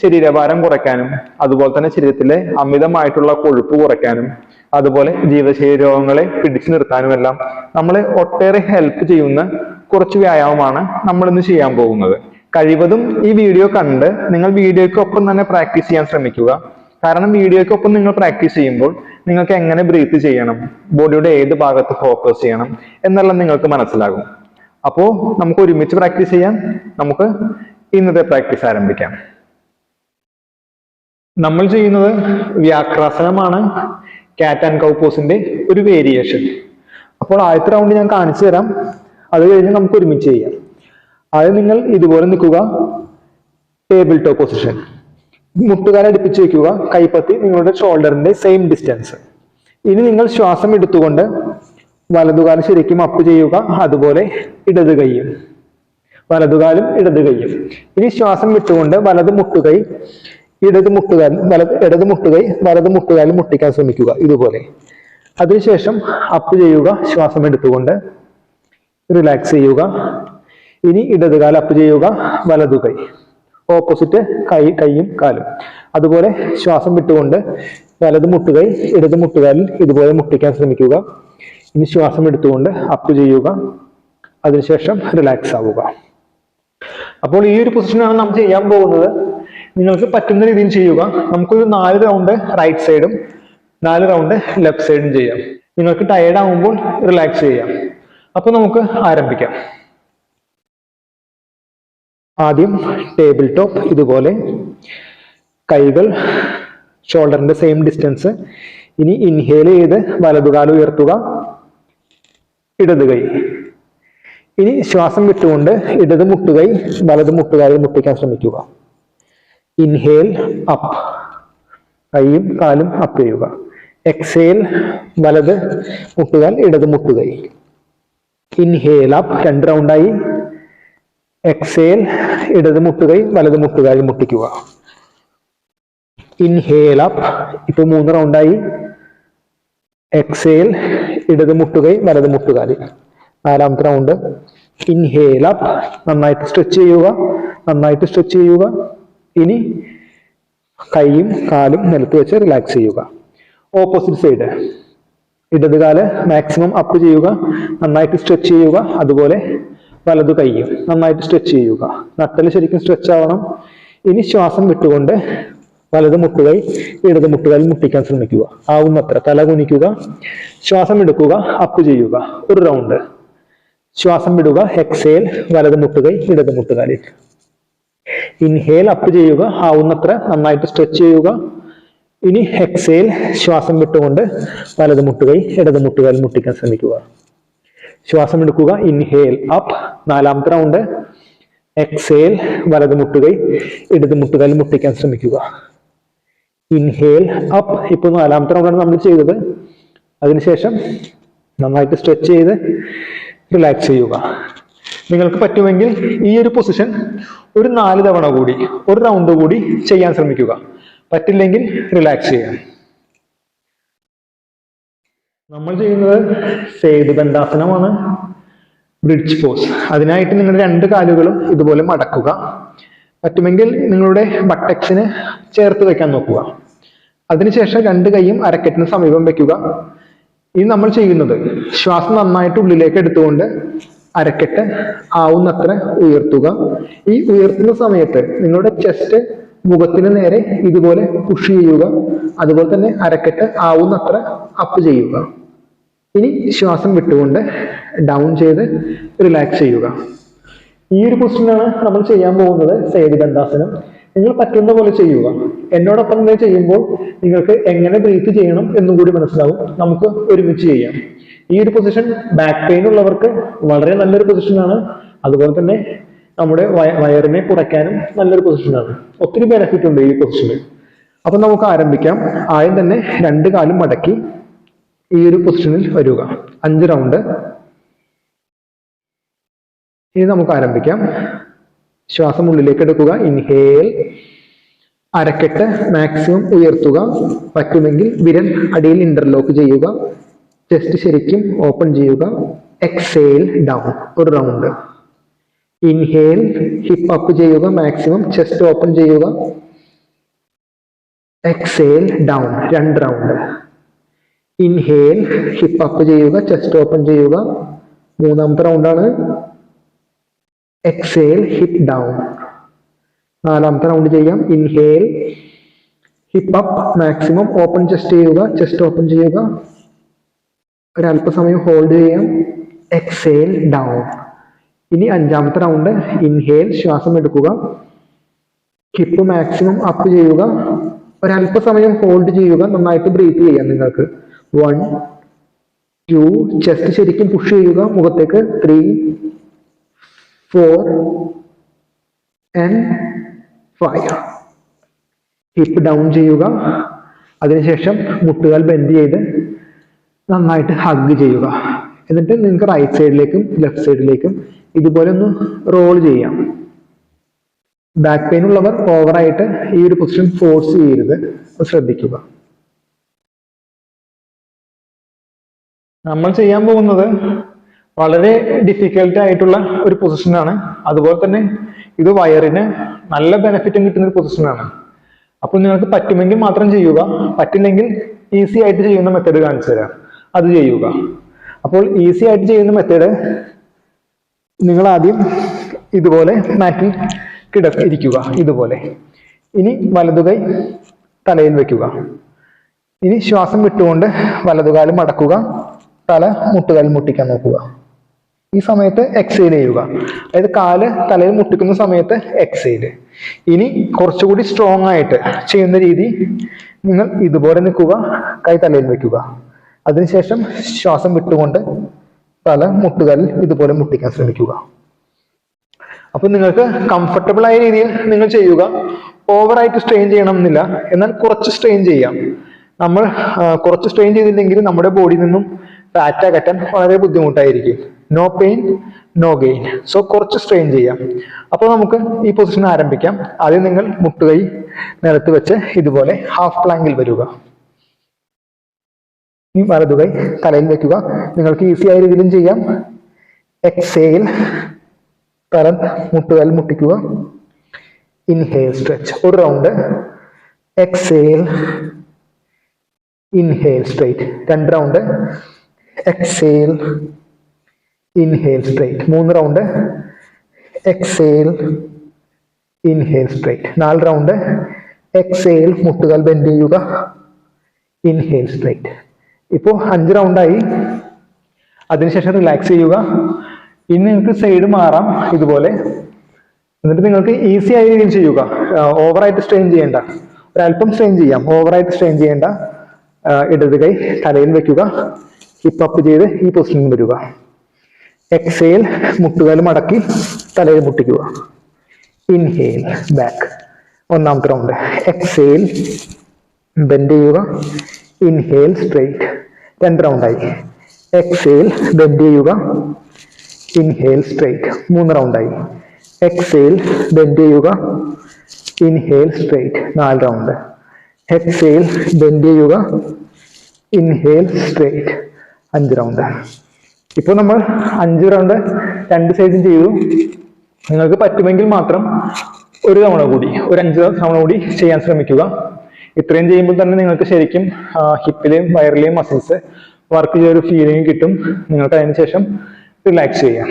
ശരീരഭാരം കുറയ്ക്കാനും അതുപോലെ തന്നെ ശരീരത്തിലെ അമിതമായിട്ടുള്ള കൊഴുപ്പ് കുറയ്ക്കാനും അതുപോലെ ജീവിതശൈലി രോഗങ്ങളെ പിടിച്ചു നിർത്താനും എല്ലാം നമ്മളെ ഒട്ടേറെ ഹെൽപ്പ് ചെയ്യുന്ന കുറച്ച് വ്യായാമമാണ് നമ്മൾ ഇന്ന് ചെയ്യാൻ പോകുന്നത്. കഴിവതും ഈ വീഡിയോ കണ്ട് നിങ്ങൾ വീഡിയോയ്ക്കൊപ്പം തന്നെ പ്രാക്ടീസ് ചെയ്യാൻ ശ്രമിക്കുക. കാരണം വീഡിയോയ്ക്കൊപ്പം നിങ്ങൾ പ്രാക്ടീസ് ചെയ്യുമ്പോൾ നിങ്ങൾക്ക് എങ്ങനെ ബ്രീത്ത് ചെയ്യണം, ബോഡിയുടെ ഏത് ഭാഗത്ത് ഫോക്കസ് ചെയ്യണം എന്നെല്ലാം നിങ്ങൾക്ക് മനസ്സിലാകും. അപ്പോൾ നമുക്ക് ഒരുമിച്ച് പ്രാക്ടീസ് ചെയ്യാം. നമുക്ക് ഇന്നത്തെ പ്രാക്ടീസ് ആരംഭിക്കാം. നമ്മൾ ചെയ്യുന്നത് വ്യാക്രാസനമാണ്, കാറ്റ് ആൻഡ് കൗ പോസിന്റെ ഒരു വേരിയേഷൻ. അപ്പോൾ ആദ്യത്തെ റൗണ്ട് ഞാൻ കാണിച്ചു തരാം, അത് കഴിഞ്ഞ് നമുക്ക് ഒരുമിച്ച് ചെയ്യാം. ആദ്യം നിങ്ങൾ ഇതുപോലെ നിൽക്കുക, ടേബിൾ ടോപ്പ് പൊസിഷൻ. മുട്ടുകാൽ അടുപ്പിച്ച് വെക്കുക, കൈപ്പത്തി നിങ്ങളുടെ ഷോൾഡറിന്റെ സെയിം ഡിസ്റ്റൻസ്. ഇനി നിങ്ങൾ ശ്വാസം എടുത്തുകൊണ്ട് വലതുകാലം ശരിക്കും അപ്പ് ചെയ്യുക, അതുപോലെ ഇടത് കൈയും, വലതുകാലും ഇടത് കൈയും. ഇനി ശ്വാസം വിട്ടുകൊണ്ട് വലത് മുട്ടുകൈ ഇടത് മുട്ടുകൈ വലത് മുട്ടുകാലും മുട്ടിക്കാൻ ശ്രമിക്കുക, ഇതുപോലെ. അതിനുശേഷം അപ്പ് ചെയ്യുക, ശ്വാസം എടുത്തുകൊണ്ട് റിലാക്സ് ചെയ്യുക. ഇനി ഇടതുകാലം അപ്പ് ചെയ്യുക, വലതുകൈ ഓപ്പോസിറ്റ് കൈയും കാലും. അതുപോലെ ശ്വാസം വിട്ടുകൊണ്ട് വലത് മുട്ടുകൈ ഇടത് മുട്ടുകാലിൽ ഇതുപോലെ മുട്ടിക്കാൻ ശ്രമിക്കുക. ഇനി ശ്വാസം എടുത്തുകൊണ്ട് അപ്പ് ചെയ്യുക, അതിനുശേഷം റിലാക്സ് ആവുക. അപ്പോൾ ഈ ഒരു പൊസിഷനാണ് നാം ചെയ്യാൻ പോകുന്നത്. നിങ്ങൾക്ക് പറ്റുന്ന രീതിയിൽ ചെയ്യുക. നമുക്കൊരു 4 റൗണ്ട് റൈറ്റ് സൈഡും 4 റൗണ്ട് ലെഫ്റ്റ് സൈഡും ചെയ്യാം. നിങ്ങൾക്ക് ടയേർഡ് ആകുമ്പോൾ റിലാക്സ് ചെയ്യാം. അപ്പോൾ നമുക്ക് ആരംഭിക്കാം. ആദ്യം ടേബിൾ ടോപ്പ്, ഇതുപോലെ കൈകൾ ഷോൾഡറിന്റെ സെയിം ഡിസ്റ്റൻസ്. ഇനി ഇൻഹേൽ ചെയ്ത് വലതുകാലം ഉയർത്തുക, ഇടത് കൈ. ഇനി ശ്വാസം വിട്ടുകൊണ്ട് ഇടത് മുട്ടുകൈ വലത് മുട്ടുകാലിൽ മുട്ടിക്കാൻ ശ്രമിക്കുക. ഇൻഹേൽ അപ്പ്, കൈയും കാലും അപ്പ് ചെയ്യുക. എക്സേൽ വലത് മുട്ടുകാൽ ഇടത് മുട്ടുകൈ. ഇൻഹേൽ അപ്പ്, 2 റൗണ്ടായി. എക്സേൽ ഇടത് മുട്ടുകൈ വലത് മുട്ടുകാലിൽ മുട്ടിക്കുക. ഇൻഹേൽ അപ്പ്, ഇപ്പൊ 3 റൗണ്ടായി. എക്സേൽ ഇടത് മുട്ടുകൈ വലത് മുട്ടുകാലിൽ. 4ാമത്തെ റൗണ്ട്. ഇൻഹേൽ അപ്പ്, നന്നായിട്ട് സ്ട്രെച്ച് ചെയ്യുക. ഇനി കൈയും കാലും നിലത്ത് വെച്ച് റിലാക്സ് ചെയ്യുക. Opposite side. ഇടതുകാല് മാക്സിമം അപ്പ് ചെയ്യുക, നന്നായിട്ട് സ്ട്രെച്ച് ചെയ്യുക. അതുപോലെ വലതു കൈയും നന്നായിട്ട് സ്ട്രെച്ച് ചെയ്യുക. നട്ടല് ശരിക്കും സ്ട്രെച്ച് ആവണം. ഇനി ശ്വാസം വിട്ടുകൊണ്ട് വലത് മുട്ടുകൈ ഇടത് മുട്ടുകാലിൽ മുട്ടിക്കാൻ ശ്രമിക്കുക. ആവുന്നത്ര തല കുനിക്കുക. ശ്വാസം എടുക്കുക, അപ്പ് ചെയ്യുക. 1 റൗണ്ട്. ശ്വാസം വിടുക, എക്സേൽ വലത് മുട്ടുകൈ ഇടത് മുട്ടുകാലിൽ. ഇൻഹേൽ അപ്പ് ചെയ്യുക, ആവുന്നത്ര നന്നായിട്ട് സ്ട്രെച്ച് ചെയ്യുക. ഇനി എക്സേൽ ശ്വാസം വിട്ടുകൊണ്ട് വലത് മുട്ടുകൈ ഇടത് മുട്ടുകാലിൽ മുട്ടിക്കാൻ ശ്രമിക്കുക. ശ്വാസം എടുക്കുക, ഇൻഹേൽ അപ്പ്. 4ാമത്തെ റൗണ്ട്. എക്സേൽ വലത് മുട്ടുകൈ ഇടത് മുട്ടുകാലിൽ മുട്ടിക്കാൻ ശ്രമിക്കുക. Inhale up. ഇപ്പൊ 4ാമത്തെ റൗണ്ടാണ് നമ്മൾ ചെയ്തത്. അതിനുശേഷം നന്നായിട്ട് സ്ട്രെച്ച് ചെയ്ത് റിലാക്സ് ചെയ്യുക. നിങ്ങൾക്ക് പറ്റുമെങ്കിൽ ഈ ഒരു പൊസിഷൻ ഒരു 4 തവണ കൂടി, 1 റൗണ്ട് കൂടി ചെയ്യാൻ ശ്രമിക്കുക. പറ്റില്ലെങ്കിൽ റിലാക്സ് ചെയ്യാം. നമ്മൾ ചെയ്യുന്നത് സേതുദണ്ഡാസനമാണ്, ബ്രിഡ്ജ് പോസ്. അതിനായിട്ട് നിങ്ങൾ 2 കാലുകളും ഇതുപോലെ മടക്കുക. പറ്റുമെങ്കിൽ നിങ്ങളുടെ ബട്ടക്സിന് ചേർത്ത് വെക്കാൻ നോക്കുക. അതിനുശേഷം 2 കൈയും അരക്കെട്ടിന് സമീപം വെക്കുക. ഇനി നമ്മൾ ചെയ്യുന്നത് ശ്വാസം നന്നായിട്ട് ഉള്ളിലേക്ക് എടുത്തുകൊണ്ട് അരക്കെട്ട് ആവുന്നത്ര ഉയർത്തുക. ഈ ഉയർത്തുന്ന സമയത്ത് നിങ്ങളുടെ ചെസ്റ്റ് മുഖത്തിന് നേരെ ഇതുപോലെ പുഷ് ചെയ്യുക. അതുപോലെ തന്നെ അരക്കെട്ട് ആവുന്നത്ര അപ്പ് ചെയ്യുക. ഇനി ശ്വാസം വിട്ടുകൊണ്ട് ഡൗൺ ചെയ്ത് റിലാക്സ് ചെയ്യുക. ഈ ഒരു പൊസിഷനാണ് നമ്മൾ ചെയ്യാൻ പോകുന്നത്, സേതുദണ്ഡാസനം. നിങ്ങൾ പറ്റുന്ന പോലെ ചെയ്യുക. എന്നോടൊപ്പം തന്നെ ചെയ്യുമ്പോൾ നിങ്ങൾക്ക് എങ്ങനെ ബ്രീത്ത് ചെയ്യണം എന്നും കൂടി മനസ്സിലാവും. നമുക്ക് ഒരുമിച്ച് ചെയ്യാം. ഈ ഒരു പൊസിഷൻ ബാക്ക് പെയിൻ ഉള്ളവർക്ക് വളരെ നല്ലൊരു പൊസിഷനാണ്. അതുപോലെ തന്നെ നമ്മുടെ വയറിനെ കുറയ്ക്കാനും നല്ലൊരു പൊസിഷനാണ്. ഒത്തിരി ബെനിഫിറ്റ് ഉണ്ട് ഈ പൊസിഷന്. അപ്പൊ നമുക്ക് ആരംഭിക്കാം. ആദ്യം തന്നെ 2 കാലും മടക്കി ഈ ഒരു പൊസിഷനിൽ വരിക. 5 റൗണ്ട്. ഇനി നമുക്ക് ആരംഭിക്കാം. ശ്വാസം ഉള്ളിലേക്ക് എടുക്കുക, ഇൻഹേൽ. അരക്കെട്ട് മാക്സിമം ഉയർത്തുക. പറ്റുമെങ്കിൽ വിരൽ അടിയിൽ ഇന്റർലോക്ക് ചെയ്യുക. ചെസ്റ്റ് ശരിക്കും ഓപ്പൺ ചെയ്യുക. Exhale down. 1 round. Inhale, hip up ചെയ്യുക, മാക്സിമം ചെസ്റ്റ് ഓപ്പൺ ചെയ്യുക. Exhale down 2 round. Inhale hip up ചെയ്യുക, ചെസ്റ്റ് ഓപ്പൺ ചെയ്യുക, 3ാമത്തെ റൗണ്ടാണ്. എക്സേൽ ഹിപ്പ് ഡൗൺ, 4ാമത്തെ റൗണ്ട് ചെയ്യാം. Inhale hip up, maximum open chest ചെയ്യുക, ചെസ്റ്റ് ഓപ്പൺ ചെയ്യുക, ഒരല്പസമയം hold ചെയ്യാം. Exhale down. ഇനി 5ാമത്തെ round. Inhale, ശ്വാസം എടുക്കുക, ഹിപ്പ് മാക്സിമം അപ്പ് ചെയ്യുക, ഒരല്പസമയം ഹോൾഡ് ചെയ്യുക, നന്നായിട്ട് ബ്രീത്ത് ചെയ്യാം നിങ്ങൾക്ക്. 1 2, ചെസ്റ്റ് ശരിക്കും പുഷ് ചെയ്യുക മുഖത്തേക്ക്. 3 4 and 5. ഹിപ്പ് ഡൗൺ ചെയ്യുക. അതിനുശേഷം മുട്ടുകാൽ ബെൻഡ് ചെയ്ത് നന്നായിട്ട് ഹഗ് ചെയ്യുക. എന്നിട്ട് നിങ്ങൾക്ക് റൈറ്റ് സൈഡിലേക്കും ലെഫ്റ്റ് സൈഡിലേക്കും ഇതുപോലെ ഒന്ന് റോൾ ചെയ്യാം. ബാക്ക് പെയിൻ ഉള്ളവർ ഓവറായിട്ട് ഈ ഒരു പൊസിഷൻ ഫോഴ്സ് ചെയ്യരുത്, ശ്രദ്ധിക്കുക. നമ്മൾ ചെയ്യാൻ പോകുന്നത് വളരെ ഡിഫിക്കൽട്ട് ആയിട്ടുള്ള ഒരു പൊസിഷനാണ്. അതുപോലെ തന്നെ ഇത് വയറിന് നല്ല ബെനിഫിറ്റും കിട്ടുന്ന ഒരു പൊസിഷനാണ്. അപ്പോൾ നിങ്ങൾക്ക് പറ്റുമെങ്കിൽ മാത്രം ചെയ്യുക, പറ്റില്ലെങ്കിൽ ഈസി ആയിട്ട് ചെയ്യുന്ന മെത്തേഡ് കാണിച്ചു തരാം, അത് ചെയ്യുക. അപ്പോൾ ഈസി ആയിട്ട് ചെയ്യുന്ന മെത്തേഡ്, നിങ്ങൾ ആദ്യം ഇതുപോലെ മാറ്റിൽ ഇരിക്കുക, ഇതുപോലെ. ഇനി വലതുകൈ തലയിൽ വെക്കുക. ഇനി ശ്വാസം വിട്ടുകൊണ്ട് വലതുകാല് മടക്കുക, തല മുട്ടുകാലിൽ മുട്ടിക്കാൻ നോക്കുക. ഈ സമയത്ത് എക്സേൽ ചെയ്യുക, അതായത് കാല് തലയിൽ മുട്ടിക്കുന്ന സമയത്ത് എക്സേൽ. ഇനി കുറച്ചുകൂടി സ്ട്രോങ് ആയിട്ട് ചെയ്യുന്ന രീതി, നിങ്ങൾ ഇതുപോലെ നിൽക്കുക, കൈ തലയിൽ വെക്കുക. അതിനുശേഷം ശ്വാസം വിട്ടുകൊണ്ട് തല മുട്ടുകാലിൽ ഇതുപോലെ മുട്ടിക്കാൻ ശ്രമിക്കുക. അപ്പൊ നിങ്ങൾക്ക് കംഫർട്ടബിൾ ആയ രീതിയിൽ നിങ്ങൾ ചെയ്യുക. ഓവറായിട്ട് സ്ട്രെയിൻ ചെയ്യണം എന്നില്ല, എന്നാൽ കുറച്ച് സ്ട്രെയിൻ ചെയ്യാം. നമ്മൾ കുറച്ച് സ്ട്രെയിൻ ചെയ്തില്ലെങ്കിൽ നമ്മുടെ ബോഡിയിൽ നിന്നും ഫാറ്റ് അകറ്റാൻ വളരെ ബുദ്ധിമുട്ടായിരിക്കും. No pain no gain. So കുറച്ച് സ്ട്രെയിൻ ചെയ്യാം. അപ്പോൾ നമുക്ക് ഈ പൊസിഷൻ ആരംഭിക്കാം. ആദ്യം നിങ്ങൾ മുട്ടുകൈ നിലത്ത് വെച്ച് ഇതുപോലെ ഹാഫ് പ്ലാങ്കിൽ വരിക. ഈ വലതുകൈ തലയിൽ വെക്കുക. നിങ്ങൾക്ക് ഈസി ആയ രീതിയിലും ചെയ്യാം. എക്സേൽ, തല മുട്ടുകാൽ മുട്ടിക്കുക. Inhale stretch, 1 round. Exhale, inhale straight, 2 round. Exhale, inhale straight, 3 round. Exhale, inhale straight, 4 round. Exhale, മുട്ടുകാൽ ബെൻഡ് ചെയ്യുക. Inhale straight. ഇപ്പോൾ 5 റൗണ്ടായി. അതിനുശേഷം റിലാക്സ് ചെയ്യുക. ഇനി നിങ്ങൾക്ക് സൈഡ് മാറാം ഇതുപോലെ. എന്നിട്ട് നിങ്ങൾക്ക് ഈസി ആയ രീതിയിൽ ചെയ്യുക. ഓവറായിട്ട് സ്ട്രെയിൻ ചെയ്യേണ്ട, ഒരല്പം സ്ട്രെയിൻ ചെയ്യാം, ഓവറായിട്ട് സ്ട്രെയിൻ ചെയ്യേണ്ട. ഇടത് കൈ തലയിൽ വെക്കുക, ഹിപ്പ് അപ്പ് ചെയ്ത് ഈ പൊസിഷനിൽ വരിക. എക്സേൽ, മുട്ടുകാൽ മടക്കി തലയിൽ മുട്ടിക്കുക. ഇൻഹേൽ, ബാക്ക്, 1ാമത്തെ റൗണ്ട്. എക്സേൽ, ബെൻഡ് ചെയ്യുക. ഇൻഹേൽ, സ്ട്രെയിറ്റ്, 2 റൗണ്ടായി. എക്സേൽ, ബെൻഡ് ചെയ്യുക. ഇൻഹേൽ, സ്ട്രെയിറ്റ്, 3 റൗണ്ടായി. എക്സേൽ, ബെൻഡ് ചെയ്യുക. Inhale, straight, 4 round. Exhale, bend ചെയ്യുക. Inhale, straight, 5 round. ഇപ്പോൾ നമ്മൾ 5 റൗണ്ട് 2 സൈഡും ചെയ്തു. നിങ്ങൾക്ക് പറ്റുമെങ്കിൽ മാത്രം ഒരു 5 തവണ കൂടി ചെയ്യാൻ ശ്രമിക്കുക. ഇത്രയും ചെയ്യുമ്പോൾ തന്നെ നിങ്ങൾക്ക് ശരിക്കും ഹിപ്പിലെയും വയറിലെയും മസിൽസ് വർക്ക് ചെയ്തൊരു ഫീലിംഗ് കിട്ടും. നിങ്ങൾക്ക് അതിന് ശേഷം റിലാക്സ് ചെയ്യാം.